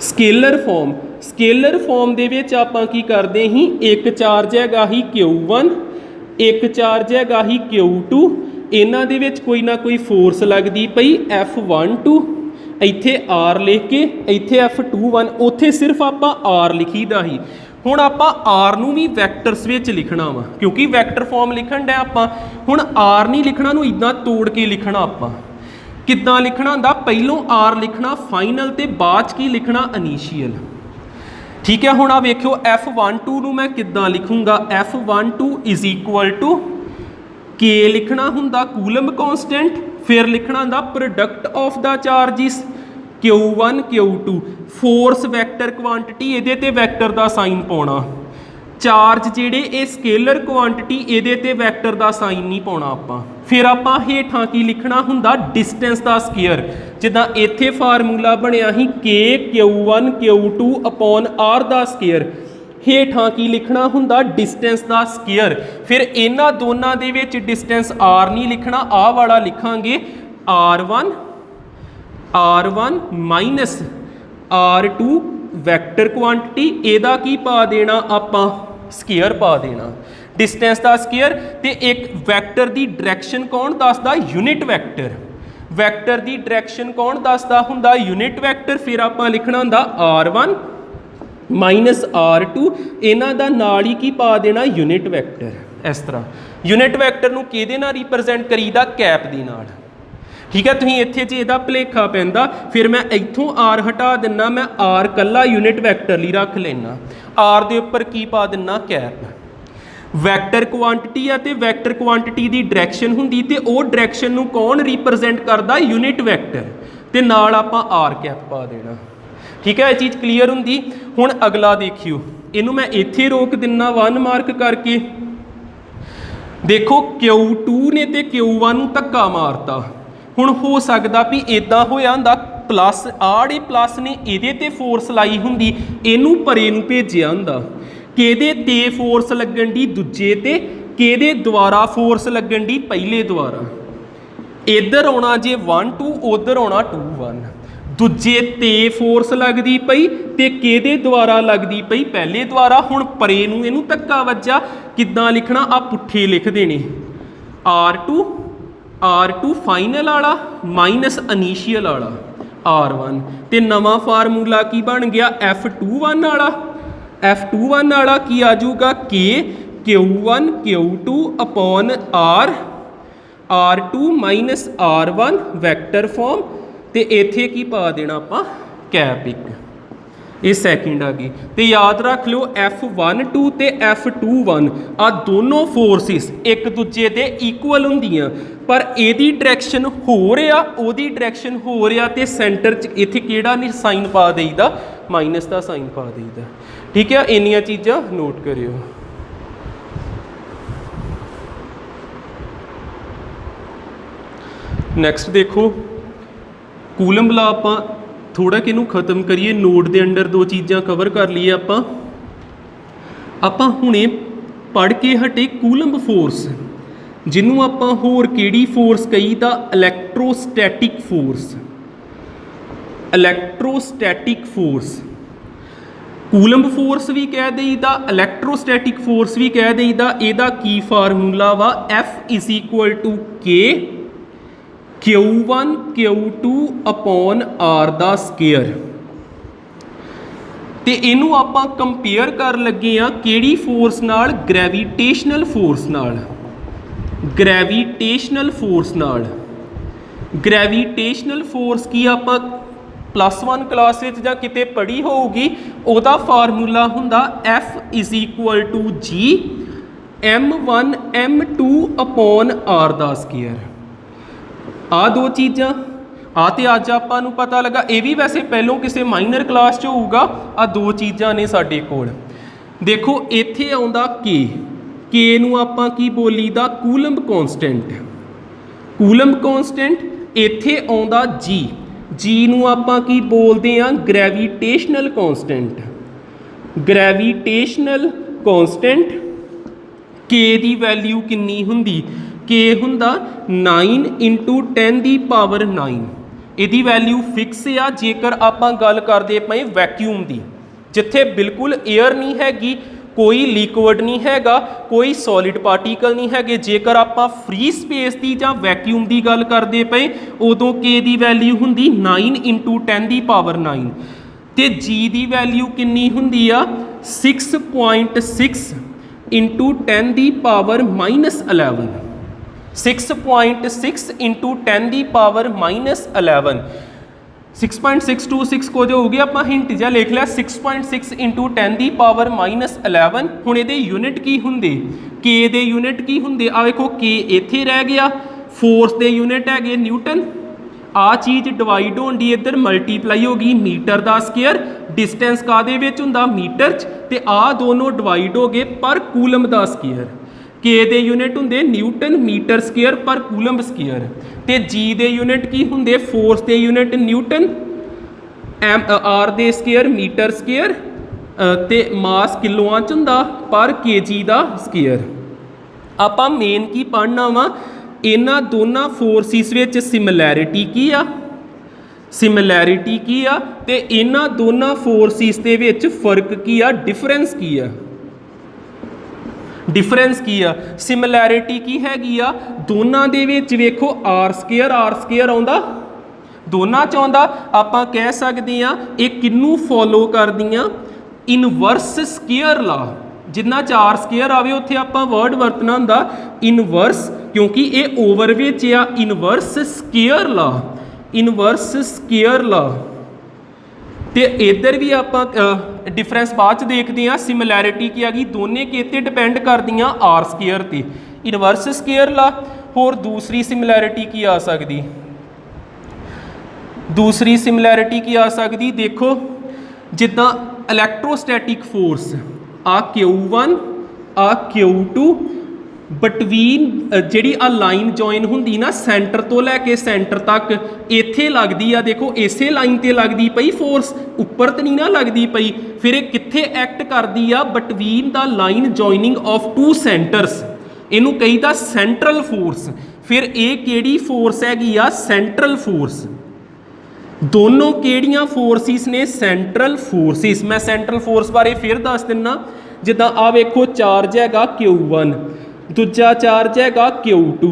स्केलर फॉर्म, स्केलर फॉर्म दे विच आपां की करदे ही, एक चार्ज हैगा ही Q1, एक चार्ज हैगा ही Q2, इन्हां दे विच कोई ना कोई फोर्स लगदी पई F12, इत्थे R लिख के, इत्थे F21, उत्थे सिर्फ आपां R लिखीदा ही। हुण आपां R नूं भी वैक्टर्स विच लिखना वा, क्योंकि वैक्टर फॉर्म लिखण डे आपां। हुण R नहीं लिखना, नूं इदां तोड़ के लिखना आपां। किद्दां लिखना हुंदा, पहलों R लिखना फाइनल, ते बाद की लिखना इनीशियल। ठीक है, हुण आ वेखियो F12 नूं मैं किद्दां लिखूंगा, F12 is equal to K लिखना हुंदा कूलम्ब कॉन्स्टेंट, फिर लिखना हुंदा product of the charges Q1 Q2, force vector quantity, इहदे ते वैक्टर दा साइन पाउणा। चार्ज जिहड़े ये स्केलर क्वांटिटी, इहदे ते वैक्टर दा साइन नहीं पाउणा आपां। फिर आपां हेठां की लिखना हुंदा डिस्टेंस दा स्केयर। जिद्दां इत्थे फार्मूला बनिया ही K Q1 Q2 upon R दा स्केयर, हेठां की लिखना हुंदा डिस्टेंस दा स्केयर। फिर इन्हां दोनां दे विच डिस्टेंस R नहीं लिखना, आ वाला लिखांगे R1 minus R2 vector quantity, इहदा की पा देना आपां, स्केयर पा देना, डिस्टेंस दा स्केयर। ते एक वैक्टर दी डायरैक्शन कौन दसदा, यूनिट वैक्टर। वैक्टर दी डायरैक्शन कौन दसदा हुंदा, यूनिट वैक्टर। फिर आपां लिखना हुंदा R1 माइनस R2, इन्हां दा नाल ही की पा देना यूनिट वैक्टर। इस तरह यूनिट वैक्टर नूं किहदे नाल रिप्रजेंट करीदा, कैप दे नाल। ठीक है, तुसीं इत्थे जे इहदा भुलेखा पैंदा, फिर मैं इत्थों R हटा दिना, मैं R कल्ला यूनिट वैक्टर लई रख लेना, R दे उपर की पा दिना, कैप। वैक्टर क्वांटिटी है, तो वैक्टर क्वांटिटी की डायरैक्शन हुंदी, ते ओह डायरैक्शन नूं कौन रिप्रजेंट करदा, यूनिट वैक्टर, ते नाल आपां R कैप पा देना। ठीक है, यह चीज़ क्लीयर हुंदी। हुण अगला देखियो, इनू मैं इत्थे रोक दिना 1 मार्क करके। देखो Q2 ने ते Q1 नूं धक्का मारता। हुण हो सकदा भी इदां होया हुंदा, प्लस आड़े प्लस ने ਇਹਦੇ ਤੇ फोर्स लाई ਹੁੰਦੀ, ਇਹਨੂੰ ਪਰੇ ਨੂੰ ਭੇਜਿਆ ਹੁੰਦਾ। ਕਿਹਦੇ ਤੇ फोर्स ਲੱਗਣ ਦੀ? ਦੂਜੇ ਤੇ। ਕਿਹਦੇ ਦੁਆਰਾ फोर्स ਲੱਗਣ ਦੀ? ਪਹਿਲੇ ਦੁਆਰਾ। ਇੱਧਰ ਆਉਣਾ ਜੇ 1 2, ਉਧਰ ਆਉਣਾ 2 1। ਦੂਜੇ ਤੇ फोर्स लगदी पई ते किहदे द्वारा लगदी पई? पहले द्वारा। हुण परे नूं इहनूं धक्का वज्जा, किद्दां लिखना? आ पुट्ठे लिख देने, R2 फाइनल वाला माइनस इनीशियल वाला R1 ते नवां फार्मूला की बन गया F21 वाला। F21 वाला की आ जाऊगा K Q1 Q2 upon R2 minus R1 vector form ते इत्थे की पा देना आपां कैप 1। ये सैकेंड आ गई। तो याद रख लो F12 ते F21 आ दोनों फोर्सिस एक दूजे दे इक्वल हुंदियां, पर एदी डायरैक्शन हो रहा, ओदी डायरैक्शन हो रहा, तो सेंटर च इत्थे किहड़ा नहीं साइन पा देईदा? माइनस का साइन पा देईदा। ठीक है, इन्नियां चीज़ां नोट करियो। नैक्सट देखो कूलम ला आपां थोड़ा कि खत्म करिए। नोट के अंडर दो चीज़ां कवर कर लीए आपां हुणे पढ़ के हटे कूलम फोर्स, जिन्हों आपां होर किहड़ी फोर्स कही दा? इलैक्ट्रोस्टैटिक फोर्स। इलैक्ट्रोस्टैटिक फोर्स कूलम फोर्स भी कह देईदा, इलैक्ट्रोस्टैटिक फोर्स भी कह देईदा। इहदा की फार्मूला वा? F=K Q1 Q2 upon R दा स्केयर। तो इनू आपां कंपेयर कर लगे हाँ किहड़ी फोर्स नाल? ग्रैविटेशनल फोर्स नाल। ग्रैविटेशनल फोर्स नाल। ग्रैविटेशनल फोर्स की आपां +1 क्लास विच जां किते पढ़ी होगी। उहदा फार्मूला हुंदा F=G M1 M2 upon R दा स्केयर। आ दो चीज़ां आ तो अज आपां नूं पता लगा। ये भी वैसे पहलों किसी माइनर क्लास च होऊगा। आ दो चीज़ां ने साडे कोल। देखो इत्थे आउंदा के नूं आपां की बोली दा? Coulomb constant. Coulomb constant. इत्थे आउंदा जी नूं आपां की बोलदे आ? Gravitational constant. ग्रैविटेशनल कॉन्सटेंट के दी वैल्यू किन्नी हुंदी? के हुंदा 9 × 10⁹। इहदी वैल्यू फिक्स आ। जेकर आपां गल करदे पए वैक्यूम दी, जिथे बिल्कुल एयर नहीं हैगी, कोई लिक्विड नहीं हैगा, कोई सॉलिड पार्टिकल नहीं हैगे। जेकर आपां फ्री स्पेस की जां वैक्यूम की गल करदे पए उदों के दी वैल्यू हुंदी 9 × 10⁹। ते जी दी वैल्यू किन्नी हुंदी आ? 6.6 × 10⁻11। 6.6 × 10⁻11। 6.626 को जो हो गया आप हिंट जहा लिख लिया 6.6 × 10⁻11। हुण इहदे यूनिट की हुंदे? के दे यूनिट की हुंदे? आ देखो के इत्थे रह गया। फोर्स दे यूनिट है न्यूटन। आ चीज़ डिवाइड होंदी इधर मल्टीप्लाई होगी मीटर का स्केयर। डिस्टेंस कादे विच हुंदा? मीटर च। ते आ दोनों डिवाइड हो गए पर कूलम का स्केयर। के दे यूनिट हुंदे newton metre square per coulomb square. ते जी दे यूनिट की हुंदे? फोर्स दे यूनिट न्यूटन, आर दे स्केयर मीटर स्केयर, ते मास किलोआं च हुंदा पर केजी दा स्केयर। आपां मेन की पढ़ना वा? इन्हां दोनों फोर्सिस विच सिमिलैरिटी की आ? सिमिलैरिटी की आ? ते इन्हां दोनों फोर्सिस दे विच फर्क की आ? डिफरेंस की आ? डिफरेंस की आ? सिमिलैरिटी की हैगी आ? दोनों दे विच वेखो आर स्केयर आउंदा, दोनों च आउंदा। आपां कह सकदे आ ये किन्नू फॉलो करदियां? इनवर्स स्केयर ला। जिन्ना च आर स्केयर आवे उत्थे आपां वर्ड वरतना हुंदा इनवर्स, क्योंकि ये ओवर विच आ। Inverse square law. Inverse square law. तो इधर भी आप डिफरेंस बाद देखते हैं। सिमिलैरिटी की आ गई? दोने किते डिपेंड करदियां? आर स्केयर ते। इनवर्स स्केयर ला। होर दूसरी सिमिलैरिटी की आ सकती? दूसरी सिमिलैरिटी की आ सकती? देखो जिद्दां इलैक्ट्रोस्टैटिक फोर्स आ Q1 आ Q2 ਬਿਟਵੀਨ ਜਿਹੜੀ ਆ ਲਾਈਨ ਜੁਆਇਨ ਹੁੰਦੀ ਨਾ ਸੈਂਟਰ ਤੋਂ ਲੈ ਕੇ ਸੈਂਟਰ ਤੱਕ ਇੱਥੇ ਲੱਗਦੀ ਆ, ਦੇਖੋ ਇਸੇ ਲਾਈਨ ਤੇ ਲੱਗਦੀ ਪਈ ਫੋਰਸ, ਉੱਪਰ ਤੇ ਨਹੀਂ ਨਾ ਲੱਗਦੀ ਪਈ। ਫਿਰ ਇਹ ਕਿੱਥੇ ਐਕਟ ਕਰਦੀ ਆ? Between the line joining of two centres, ਇਹਨੂੰ ਕਹੀਦਾ ਸੈਂਟਰਲ ਫੋਰਸ। ਫਿਰ ਇਹ ਕਿਹੜੀ ਫੋਰਸ ਹੈਗੀ ਆ? Central force. ਦੋਨੋਂ ਕਿਹੜੀਆਂ ਫੋਰਸਿਸ ਨੇ? Central forces. ਮੈਂ ਸੈਂਟਰਲ ਫੋਰਸ ਬਾਰੇ ਫਿਰ ਦੱਸ ਦਿੰਨਾ। ਜਿੱਦਾਂ ਆ ਵੇਖੋ ਚਾਰਜ ਹੈਗਾ Q1, ਦੂਜਾ ਚਾਰਜ ਹੈਗਾ Q2।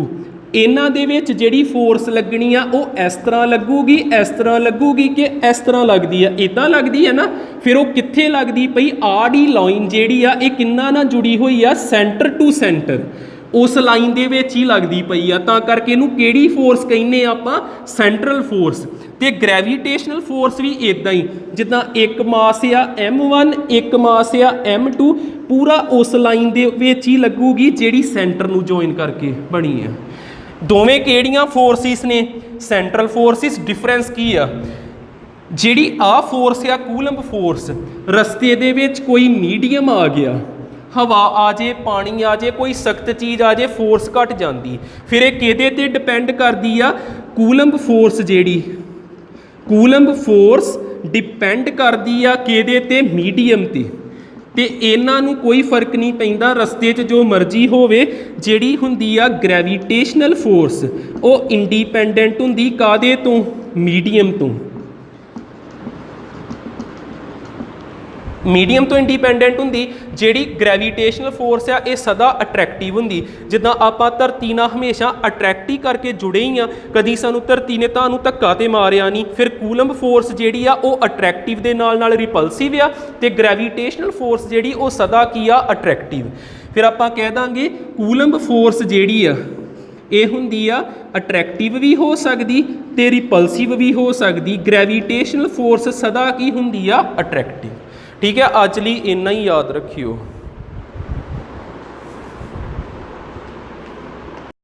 ਇਹਨਾਂ ਦੇ ਵਿੱਚ ਜਿਹੜੀ ਫੋਰਸ ਲੱਗਣੀ ਆ ਉਹ ਇਸ ਤਰ੍ਹਾਂ ਲੱਗੂਗੀ, ਇਸ ਤਰ੍ਹਾਂ ਲੱਗੂਗੀ ਕਿ ਇਸ ਤਰ੍ਹਾਂ ਲੱਗਦੀ ਆ? ਇੱਦਾਂ ਲੱਗਦੀ ਹੈ ਨਾ। ਫਿਰ ਉਹ ਕਿੱਥੇ ਲੱਗਦੀ ਪਈ? ਆੜੀ ਲਾਈਨ ਜਿਹੜੀ ਆ ਇਹ ਕਿੰਨਾ ਨਾਲ ਜੁੜੀ ਹੋਈ ਆ? ਸੈਂਟਰ ਟੂ ਸੈਂਟਰ, ਉਸ ਲਾਈਨ ਦੇ ਵਿੱਚ ਹੀ ਲੱਗਦੀ ਪਈ ਆ। ਤਾਂ ਕਰਕੇ ਇਹਨੂੰ ਕਿਹੜੀ ਫੋਰਸ ਕਹਿੰਦੇ ਆਪਾਂ? Central force. ਤੇ ਗ੍ਰੈਵੀਟੇਸ਼ਨਲ ਫੋਰਸ ਵੀ ਇਦਾਂ ਹੀ, ਜਿੱਦਾਂ ਇੱਕ ਮਾਸ ਆ m1, ਇੱਕ ਮਾਸ ਆ m2, ਪੂਰਾ ਉਸ ਲਾਈਨ ਦੇ ਵਿੱਚ ਹੀ ਲੱਗੂਗੀ ਜਿਹੜੀ ਸੈਂਟਰ ਨੂੰ ਜੁਆਇਨ ਕਰਕੇ ਬਣੀ ਆ। ਦੋਵੇਂ ਕਿਹੜੀਆਂ ਫੋਰਸਿਸ ਨੇ? Central forces. ਡਿਫਰੈਂਸ ਕੀ ਆ? ਜਿਹੜੀ ਆ ਫੋਰਸ ਆ ਕੂਲੰਬ ਫੋਰਸ, ਰਸਤੇ ਦੇ ਵਿੱਚ ਕੋਈ ਮੀਡੀਅਮ ਆ ਗਿਆ, ਹਵਾ ਆ ਜੇ, ਪਾਣੀ ਆ ਜੇ, ਕੋਈ ਸਖਤ ਚੀਜ਼ ਆ ਜੇ, ਫੋਰਸ ਘਟ ਜਾਂਦੀ। ਫਿਰ ਇਹ ਕਿਹਦੇ ਤੇ ਡਿਪੈਂਡ ਕਰਦੀ ਆ? ਕੂਲੰਬ ਫੋਰਸ। ਜਿਹੜੀ ਕੂਲੰਬ ਫੋਰਸ ਡਿਪੈਂਡ ਕਰਦੀ ਆ ਕਿਹਦੇ ਤੇ? ਮੀਡੀਅਮ ਤੇ। ਤੇ ਇਹਨਾਂ ਨੂੰ ਕੋਈ ਫਰਕ ਨਹੀਂ ਪੈਂਦਾ, ਰਸਤੇ 'ਚ ਜੋ ਮਰਜ਼ੀ ਹੋਵੇ। ਜਿਹੜੀ ਹੁੰਦੀ ਆ ਗ੍ਰੈਵੀਟੇਸ਼ਨਲ ਫੋਰਸ ਉਹ ਇੰਡੀਪੈਂਡੈਂਟ ਹੁੰਦੀ ਕਾਹਦੇ ਤੋਂ? ਮੀਡੀਅਮ ਤੋਂ। ਮੀਡੀਅਮ ਤੋਂ ਇੰਡੀਪੈਂਡੈਂਟ ਹੁੰਦੀ। ਜਿਹੜੀ ਗ੍ਰੈਵੀਟੇਸ਼ਨਲ ਫੋਰਸ ਆ ਇਹ ਸਦਾ ਅਟਰੈਕਟਿਵ ਹੁੰਦੀ। ਜਿੱਦਾਂ ਆਪਾਂ ਧਰਤੀ ਨਾਲ ਹਮੇਸ਼ਾ ਅਟਰੈਕਟ ਹੀ ਕਰਕੇ ਜੁੜੇ ਹੀ ਆ, ਕਦੀ ਸਾਨੂੰ ਧਰਤੀ ਨੇ ਤੁਹਾਨੂੰ ਧੱਕਾ ਤੇ ਮਾਰਿਆ ਨਹੀਂ। ਫਿਰ ਕੂਲੰਬ ਫੋਰਸ ਜਿਹੜੀ ਆ ਉਹ ਅਟਰੈਕਟਿਵ ਦੇ ਨਾਲ ਰਿਪਲਸਿਵ ਆ, ਤੇ ਗ੍ਰੈਵੀਟੇਸ਼ਨਲ ਫੋਰਸ ਜਿਹੜੀ ਉਹ ਸਦਾ ਕੀ ਆ? ਅਟਰੈਕਟਿਵ। ਫਿਰ ਆਪਾਂ ਕਹਿ ਦਾਂਗੇ ਕੂਲੰਬ ਫੋਰਸ ਜਿਹੜੀ ਆ ਇਹ ਹੁੰਦੀ ਆ ਅਟਰੈਕਟਿਵ ਵੀ ਹੋ ਸਕਦੀ ਤੇ ਰਿਪਲਸਿਵ ਵੀ ਹੋ ਸਕਦੀ। ਗ੍ਰੈਵੀਟੇਸ਼ਨਲ ਫੋਰਸ ਸਦਾ ਕੀ ਹੁੰਦੀ ਆ? ਅਟਰੈਕਟਿਵ। ਠੀਕ ਹੈ, ਅੱਜ ਲਈ ਇੰਨਾ ਹੀ ਯਾਦ ਰੱਖਿਓ।